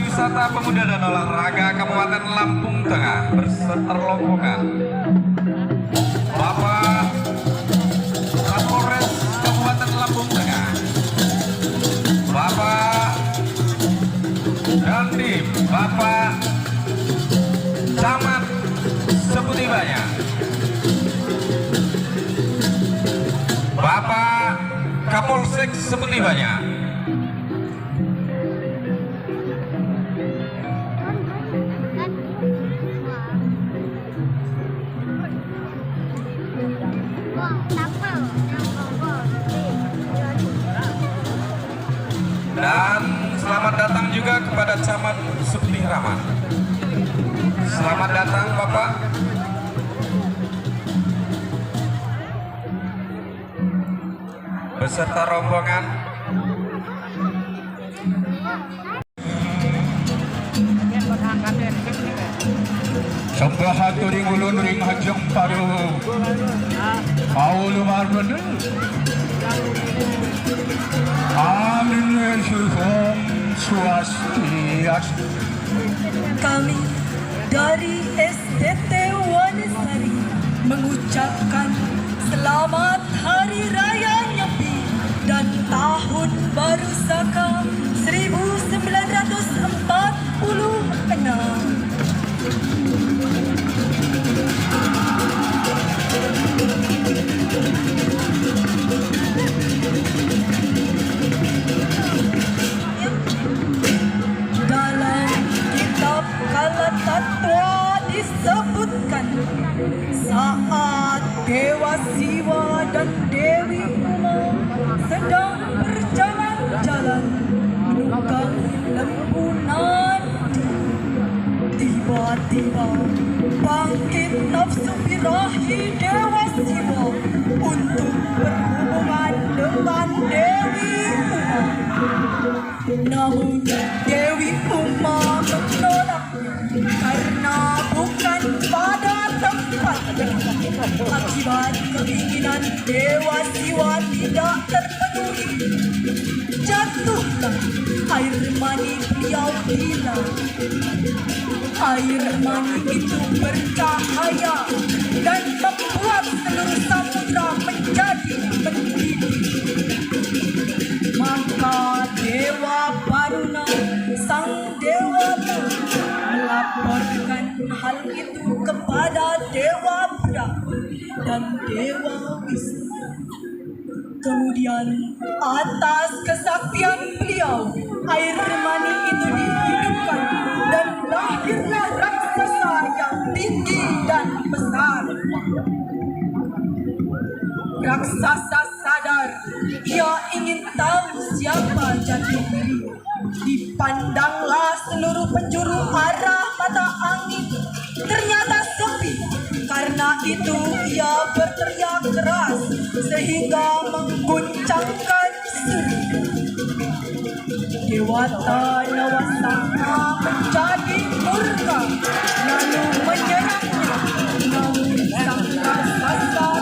Wisata Pemuda dan Olahraga Kabupaten Lampung Tengah berserta rombongan Bapak Kapolres Kabupaten Lampung Tengah, Bapak Dandim, Bapak Camat Sebuti Banyak, Bapak Kapolsek Sebuti Banyak, dan selamat datang juga kepada Camat Sebuti Rahman. Selamat datang Bapak. Beserta rombongan. Sambahat ring ulun ring hajang paru Aulu marmanu Amin Syuhom Swastiastu. Kami dari STT Wanisari mengucapkan selamat Hari Raya Nyepi dan Tahun Baru Saka 1946. Dalam kitab Kalatatwa disebutkan saat Dewa Siwa dan Dewi Uma sedang berjalan-jalan menunggang lembu nadi, tiba-tiba bangkit nafsu birahi Dewa Siwa untuk berhubungan dengan Dewi Uma. Namun Dewi Uma menolaknya karena bukan pada tempatnya. Akibat keinginan Dewa Siwa tidak terpenuhi, jatuhlah air mani beliau hilang. Air mani itu bercahaya dan membuat seluruh samudra menjadi mendidih. Maka Dewa Baruna, sang dewata, melaporkan hal itu kepada Dewa Brahma dan Dewa Wisnu. Kemudian atas kesaktian beliau, air mani itu dihidupkan dan lahirlah raksasa yang tinggi dan besar. Raksasa sadar ia ingin tahu siapa jati diri. Dipandanglah seluruh penjuru arah mata angin, ternyata sepi. Karena itu ia berteriak keras sehingga mengguncangkan surga. Dewata Nawasangka menjadi murka lalu menyerangnya. Namun sang raksasa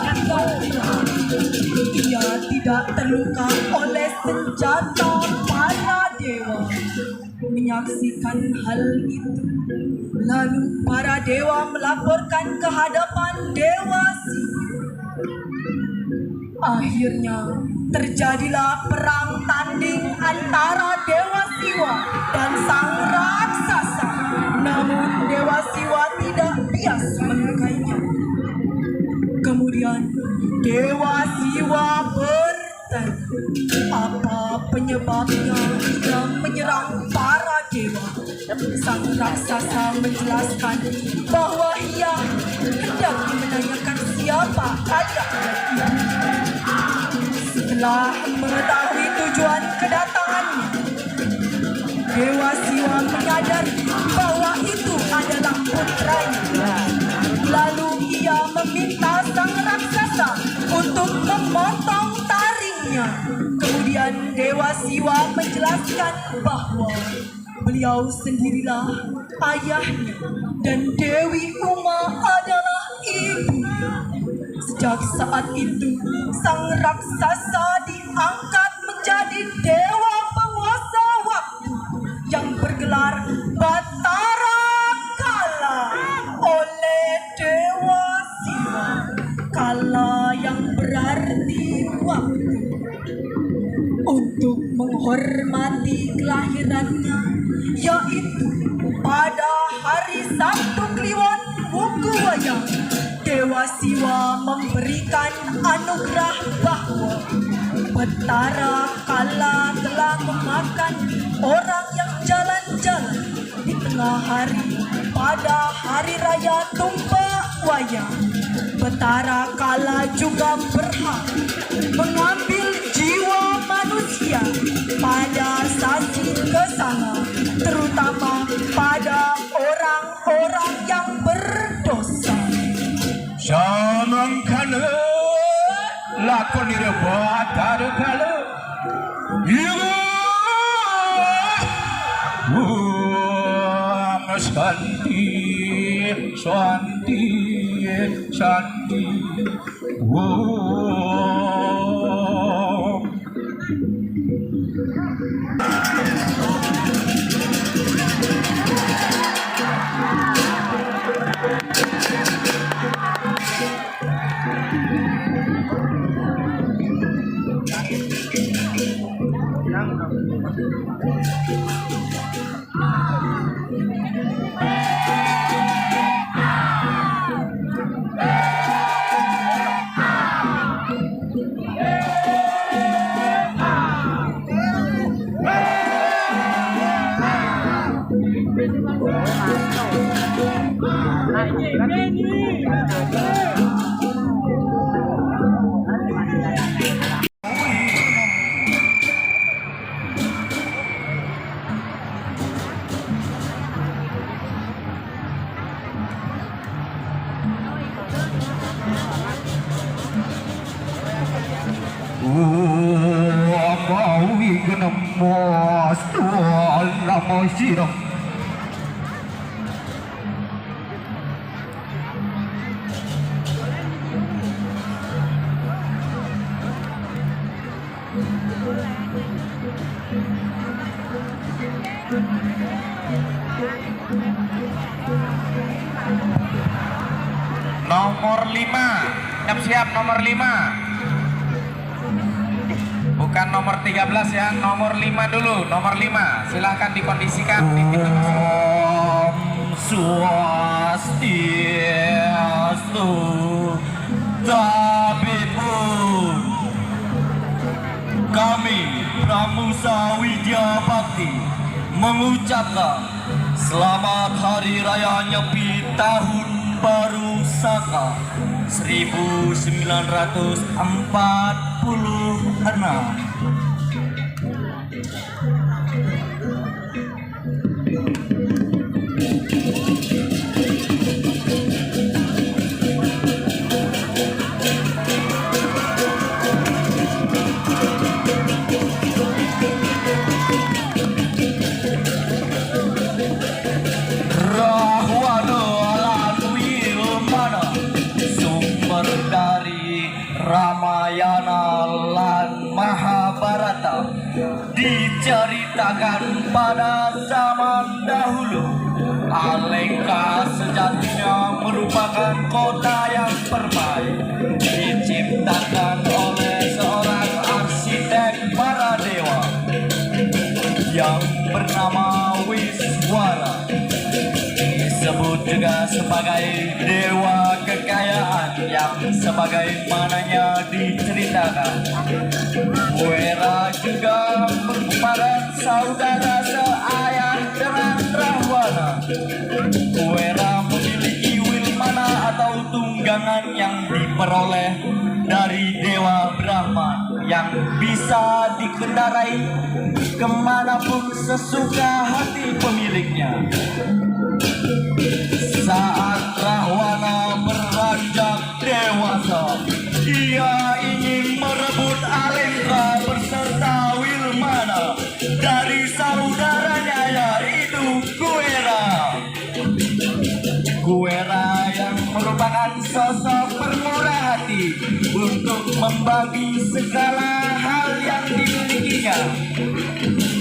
ia tidak terluka oleh senjata para dewa. Menyaksikan hal itu, lalu para dewa melaporkan ke hadapan Dewa Siwa. Akhirnya terjadilah perang tanding antara Dewa Siwa dan sang raksasa. Namun Dewa Siwa tidak bias melukainya. Kemudian Dewa Siwa bertanya, apa penyebabnya ia menyerang para dewa? Sang raksasa menjelaskan bahwa ia hendak menanyakan siapa ayahnya. Setelah mengetahui tujuan kedatangannya, Dewa Siwa menyadari bahwa itu adalah putranya. Lalu ia meminta sang raksasa untuk memotong taringnya. Kemudian Dewa Siwa menjelaskan bahwa beliau sendirilah ayahnya dan Dewi Uma adalah ibu. Sejak saat itu, sang raksasa diangkat menjadi dewa penguasa waktu yang bergelar menghormati kelahirannya, yaitu pada hari Sabtu Kliwon Wuku Wayang. Dewa Siwa memberikan anugerah bahwa Betara Kala telah memakan orang yang jalan-jalan di tengah hari pada hari raya Tumpak Wayang. Betara Kala juga berhak mengambil jiwa manusia pada sasi kesana, terutama pada orang-orang yang berdosa. Samangkana lakon Batara Kala Santi, Santi, Santi. Bawi genemos tual lama sirap. Nomor 5, siap nomor 5. Bukan nomor 13 ya, nomor 5 dulu, nomor 5. Silahkan dikondisikan di pintu masuk. Om Swastiastu, tapi pun kami Pramusa Widya Bakti mengucapkan selamat Hari Raya Nyepi Tahun Baru Saka 1946. Ramayana lan Mahabharata diceritakan pada zaman dahulu. Alengka sejatinya merupakan kota yang permai, diciptakan oleh seorang arsitek para dewa yang bernama Wiswara. Disebut juga sebagai dewa kekayaan yang sebagaimananya diceritakan. Kuera juga merupakan saudara seayah dengan Rahwana. Kuera memiliki Wilmana atau tunggangan yang diperoleh dari Dewa Brahma yang bisa dikendarai kemanapun sesuka hati pemiliknya. Saat Rahwana beranjak dewasa, ia ingin merebut Alengka beserta Wilmana dari saudaranya yaitu Kuera. Kuera yang merupakan sosok permurah hati untuk membagi segala hal yang dimilikinya.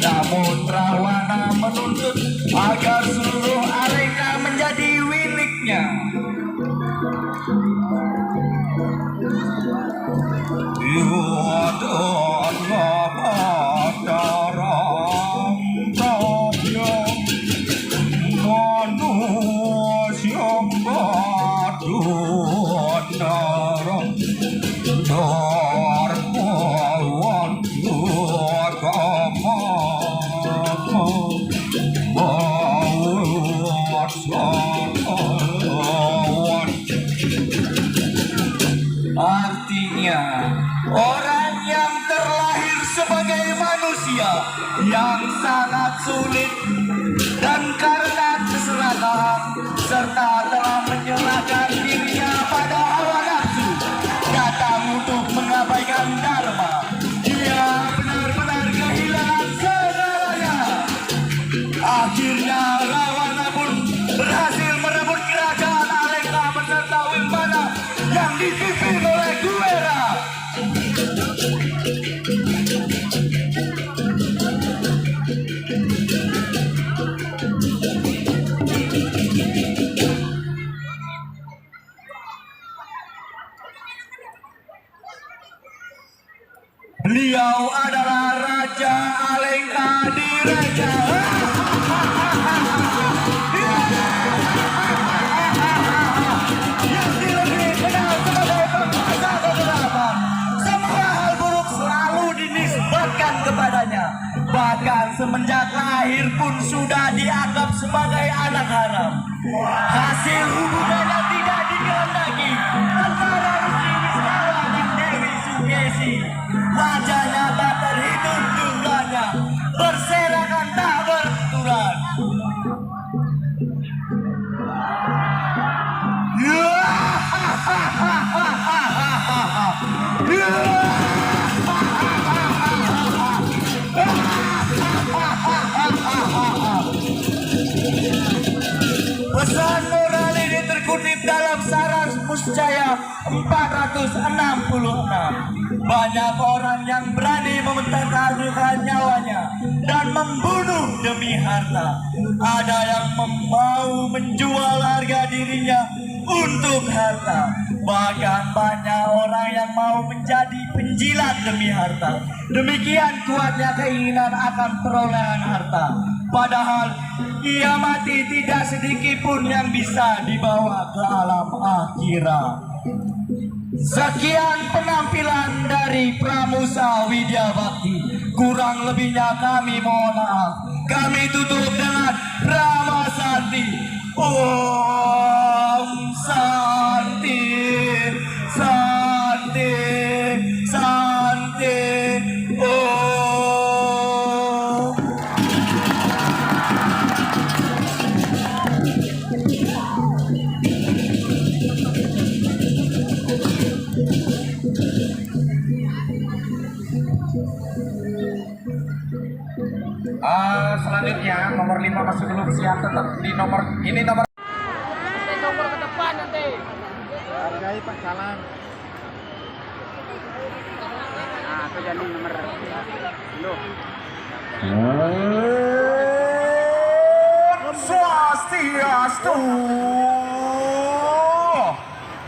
Namun Rahwana menuntut agar seluruh Alengka menjadi miliknya. Yudhana manusia yang sangat sulit, dan karena keserakahan serta telah menyerahkan dirinya pada hawa nafsu, datang untuk mengabaikan dharma, dia benar-benar kehilangan segalanya. Akhirnya Rawana pun berhasil merebut kerajaan Alengka beserta Wimbana yang dipimpin oleh Guera. Beliau adalah Raja Alengka Diraja. Yang lebih kenal sebagai penguasa kegelapan. Semua hal buruk selalu dinisbatkan kepadanya. Bahkan semenjak lahir pun sudah dianggap sebagai anak haram. Hasil hubungannya tidak dikehendaki antara Rizky Wisnawa dan Dewi Sukesi. Wajahnya tak terhitung jumlahnya, berserakan tak beraturan. Pesan moral ini terkutip dalam Saras Muscaya 466. Banyak orang yang berani mempertaruhkan nyawanya dan membunuh demi harta. Ada yang mau menjual harga dirinya untuk harta. Bahkan banyak orang yang mau menjadi penjilat demi harta. Demikian kuatnya keinginan akan perolehan harta. Padahal ia mati tidak sedikit pun yang bisa dibawa ke alam akhirat. Sekian penampilan dari Pramusa Widya Bakti. Kurang lebihnya kami mohon maaf. Kami tutup dengan Rama Santi. Om Santi, Santi, Santi. Om. Selanjutnya nomor 5 masuk dulu siap, tetap di nomor ini nomor Nomor ke depan nanti. Hargai Pak Salam. Nah, itu jadi nomor lu. Swastiastu.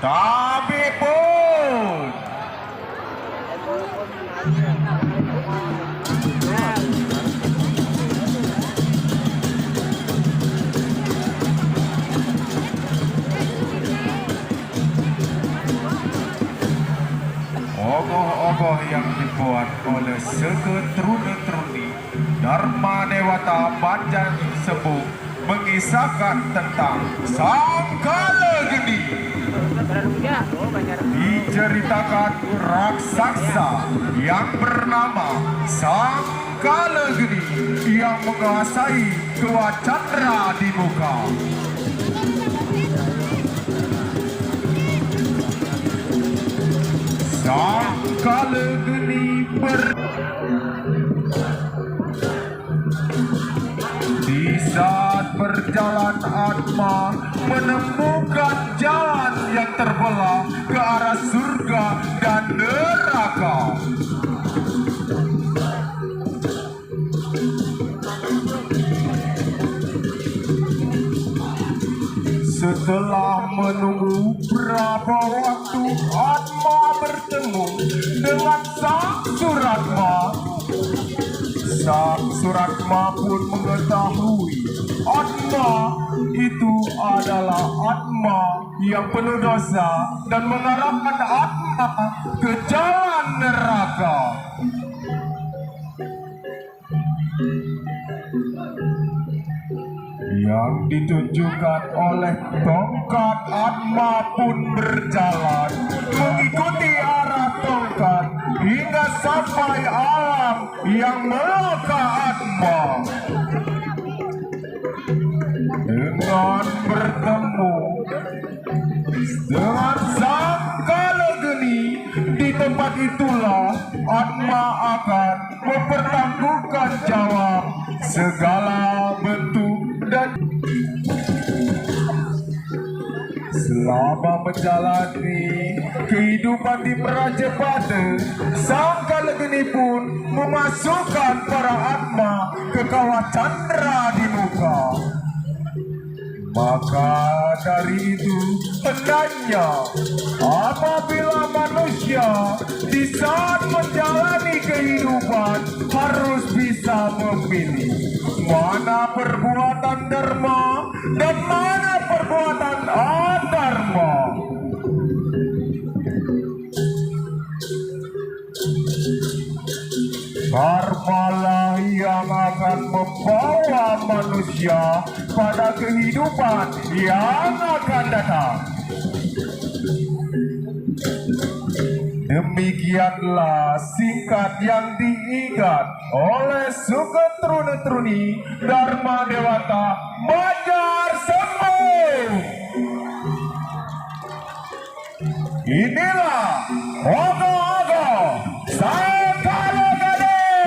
Tabipun. Ogoh-ogoh yang dibuat oleh Seketruni Dharma Dewata Panjang Sebu mengisahkan tentang Sang Kalegeni. Diceritakan raksasa yang bernama Sang Kalegeni yang menguasai dua candra di muka. Sang Kalegeni di saat berjalan Atma menemukan jalan yang terbelah ke arah surga dan neraka. Setelah menunggu berapa waktu Atma bertemu dengan Sang Suratma. Sang Suratma pun mengetahui Atma itu adalah Atma yang penuh dosa dan mengarahkan Atma ke jalan neraka. Yang ditunjukkan oleh tongkat Atma pun berjalan mengikuti arah tongkat hingga sampai alam yang melaka Atma. Dengan bertemu dengan sang Kalageni, di tempat itulah Atma akan mempertanggungan jawab segala bentuk dan selama menjalani kehidupan di Prajapata, sang Kalageni pun memasukkan para Atma ke kawah candra di muka. Maka dari itu tandanya apabila manusia di saat menjalani kehidupan harus bisa memilih mana perbuatan dharma dan mana perbuatan adharma. Karmalah yang akan membawa manusia pada kehidupan yang akan datang. Demikianlah singkat yang diingat oleh Suketruni Dharma Dewata Banjar Sembuh. Inilah ogo-ogo sang Kalageni.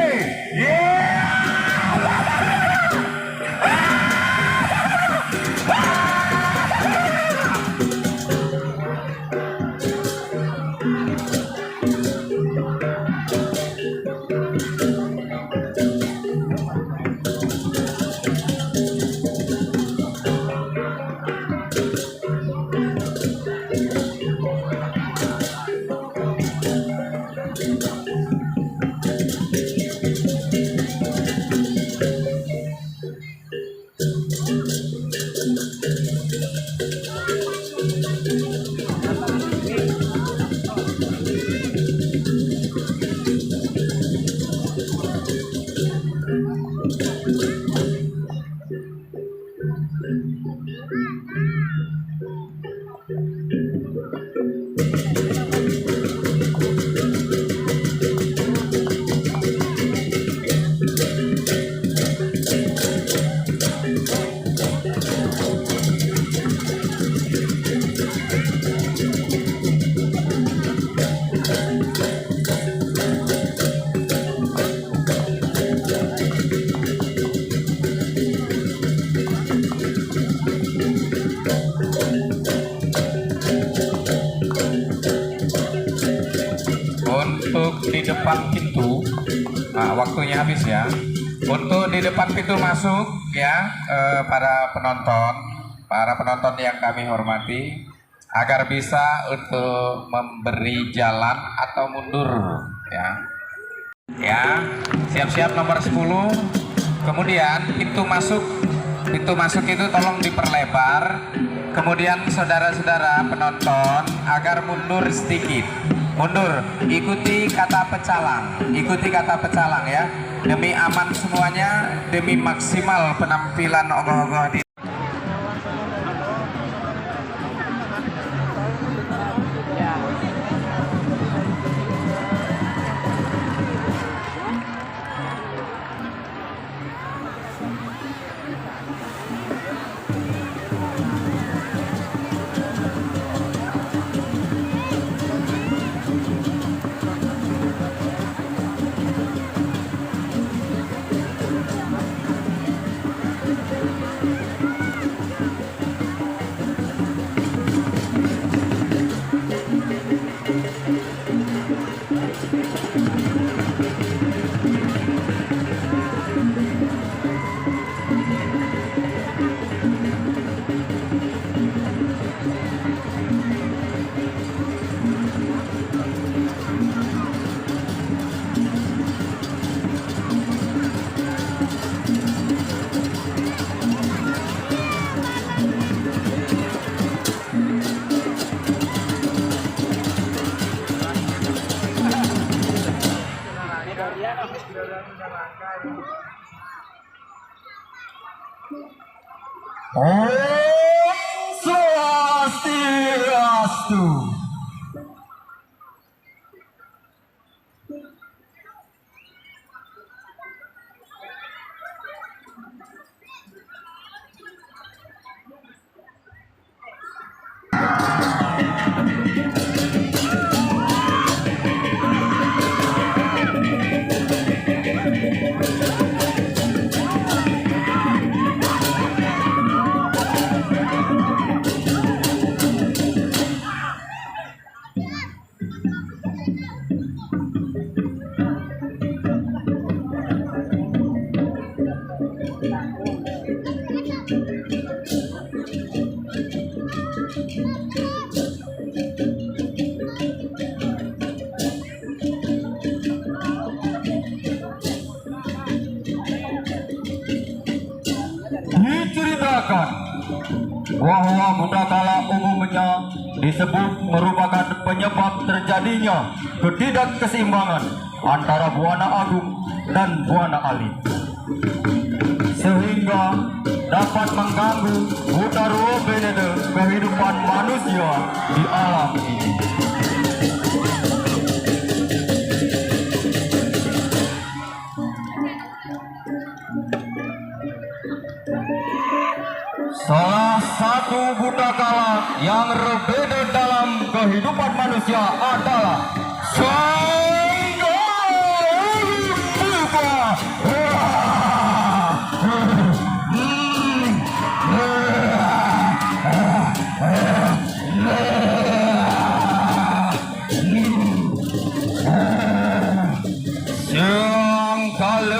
Untuk di depan pintu, nah, waktunya habis ya. Untuk di depan pintu masuk ya, para penonton yang kami hormati, agar bisa untuk memberi jalan atau mundur ya. Ya, siap-siap nomor 10. Kemudian pintu masuk itu tolong diperlebar. Kemudian saudara-saudara penonton agar mundur sedikit. Mundur, ikuti kata pecalang ya, demi aman semuanya, demi maksimal penampilan ogoh-ogoh di Om Swastiastu. mengatakan bahwa budakala umumnya disebut merupakan penyebab terjadinya ketidakkeseimbangan antara buana agung dan buana alit, sehingga dapat mengganggu utarubenede kehidupan manusia di alam ini. Salah satu budakala yang berbeda dalam kehidupan manusia adalah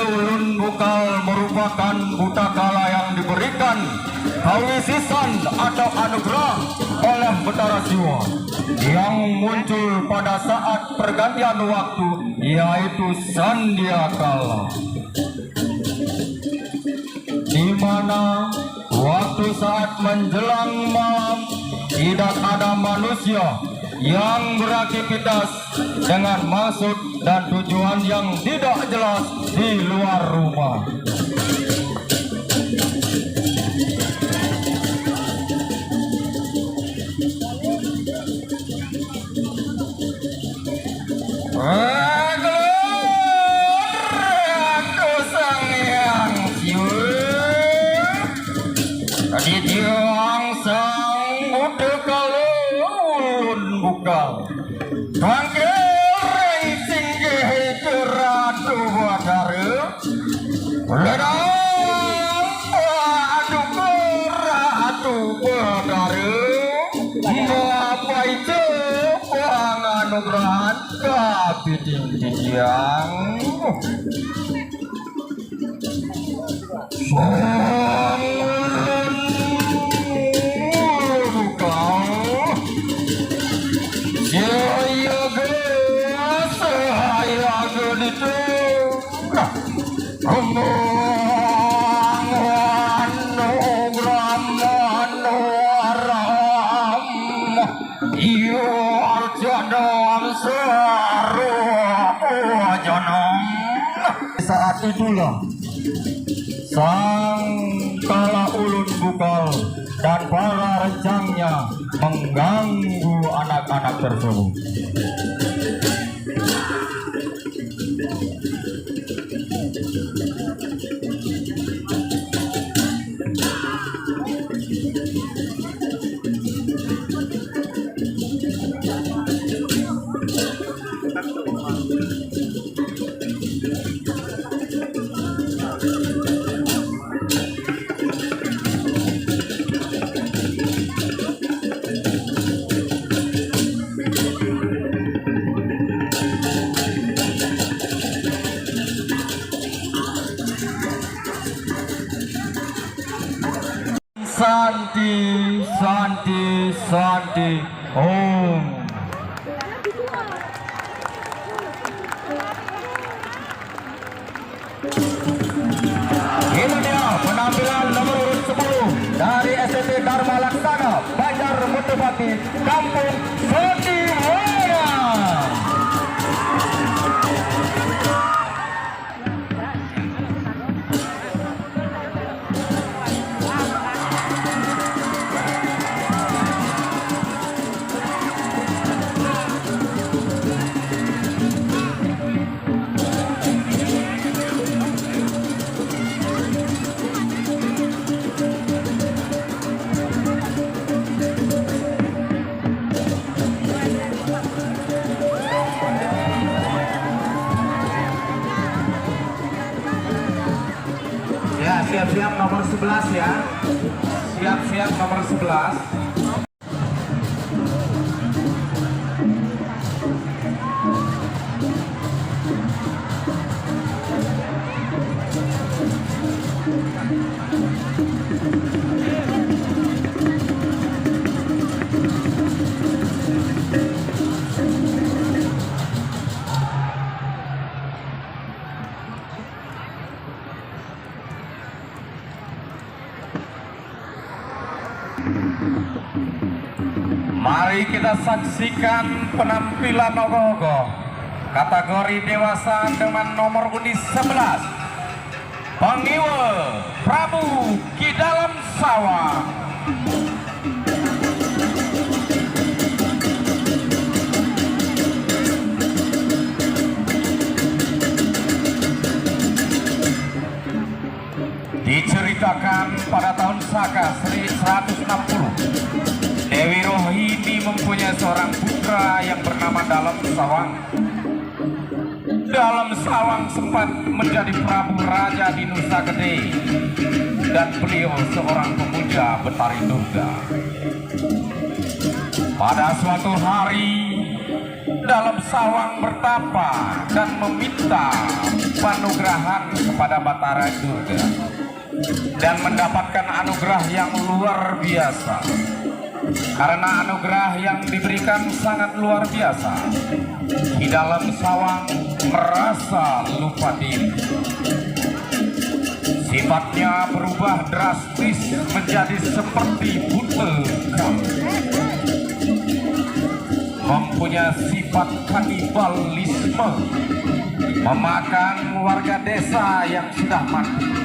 Ulun Bukal merupakan budakala yang diberikan kawisisan atau anugerah oleh Betara Siwa yang muncul pada saat pergantian waktu, yaitu Sandiakala, di mana waktu saat menjelang malam tidak ada manusia yang beraktivitas dengan maksud dan tujuan yang tidak jelas di luar rumah. Aku sang yang tadi jiang sang udah kalau ulun bukal kanggereng singgih keratu badare ledang aduh keratu badare apa itu penganugrahan kapitiang saat itulah sang kala ulun bukal dan para rencangnya mengganggu anak-anak tersebut. Santi, Santi, Santi, Om. Ini dia penampilan nomor urut 10 dari SMP Dharma Laksana, Banjar Mutubati, Kampung Sotiwaya. Siap-siap nomor 11 ya. Siap-siap nomor 11. Mari kita saksikan penampilan ogoh-ogoh kategori dewasa dengan nomor undi 11 Pangiwe Prabu Ki Dalam Sawang. Diceritakan pada tahun Saka 1160, Dewi Rohini mempunyai seorang putra yang bernama Dalam Sawang. Dalam Sawang sempat menjadi Prabu Raja di Nusa Gede dan beliau seorang pemuja Betari Durga. Pada suatu hari, Dalam Sawang bertapa dan meminta panugrahan kepada Betari Durga dan mendapatkan anugerah yang luar biasa. Karena anugerah yang diberikan sangat luar biasa, Ki Dalam Sawang merasa lupa diri. Sifatnya berubah drastis menjadi seperti buta kambing. Mempunyai sifat kanibalisme, memakan warga desa yang sudah mati.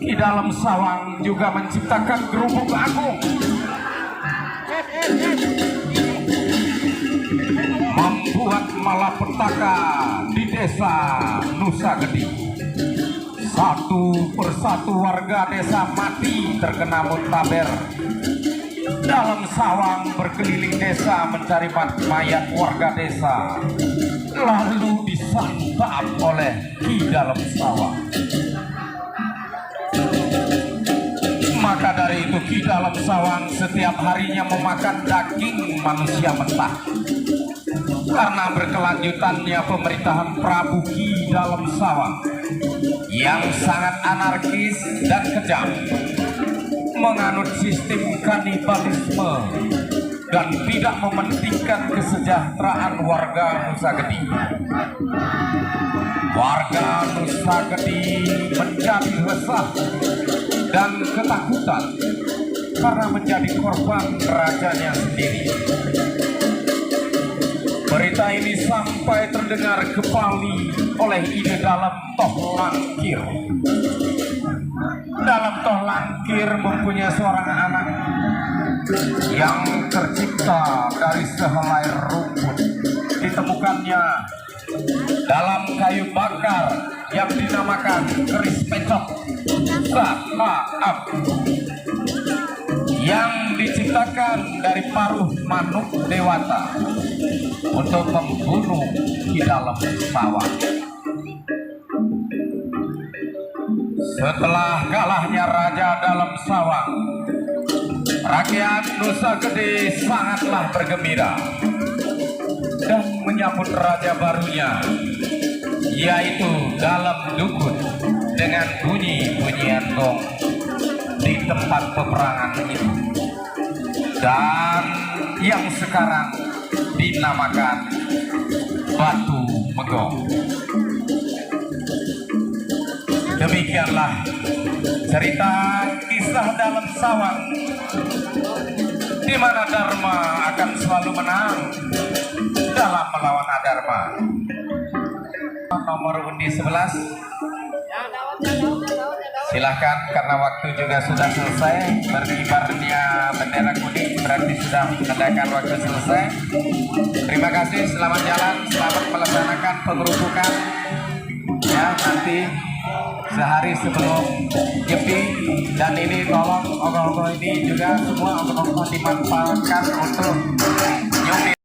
Ki Dalam Sawang juga menciptakan Gerubuk Agung, membuat malapetaka di desa Nusa Gede. Satu persatu warga desa mati terkena muntaber. Dalam Sawang berkeliling desa mencari mayat warga desa, lalu disantap oleh Ki Dalam Sawang. Maka dari itu Ki Dalam Sawang setiap harinya memakan daging manusia mentah. Karena berkelanjutannya pemerintahan Prabu Ki Dalam Sawang yang sangat anarkis dan kejam, menganut sistem kanibalisme dan tidak mementingkan kesejahteraan warga Nusa Gede. Warga Nusa Gede menjadi resah dan ketakutan karena menjadi korban rajanya sendiri. Berita ini sampai terdengar ke Bali oleh ide Dalam Toh Langkir. Dalam Toh Langkir mempunyai seorang anak yang tercipta dari sehelai rumput. Ditemukannya dalam kayu bakar yang dinamakan keris pecok Sahaab, yang diciptakan dari paruh manuk dewata untuk membunuh Ki Dalam Sawang. Setelah kalahnya Raja Dalam Sawang, rakyat Nusa Gede sangatlah bergembira dan menyambut raja barunya, yaitu Dalam Dukun, dengan bunyi-bunyian gong di tempat peperangan itu, dan yang sekarang dinamakan Batu Megong. Demikianlah cerita kisah Dalam Sawang, di mana Dharma akan selalu menang dalam melawan adharma. Nomor undi 11, silahkan, karena waktu juga sudah selesai. Berkibarnya bendera kuning berarti sudah menandakan waktu selesai. Terima kasih, selamat jalan, selamat melaksanakan pengerubukan ya, nanti sehari sebelum nyepi. Dan ini tolong ogoh-ogoh ini juga semua ogoh-ogoh dimanfaatkan untuk nyumbir.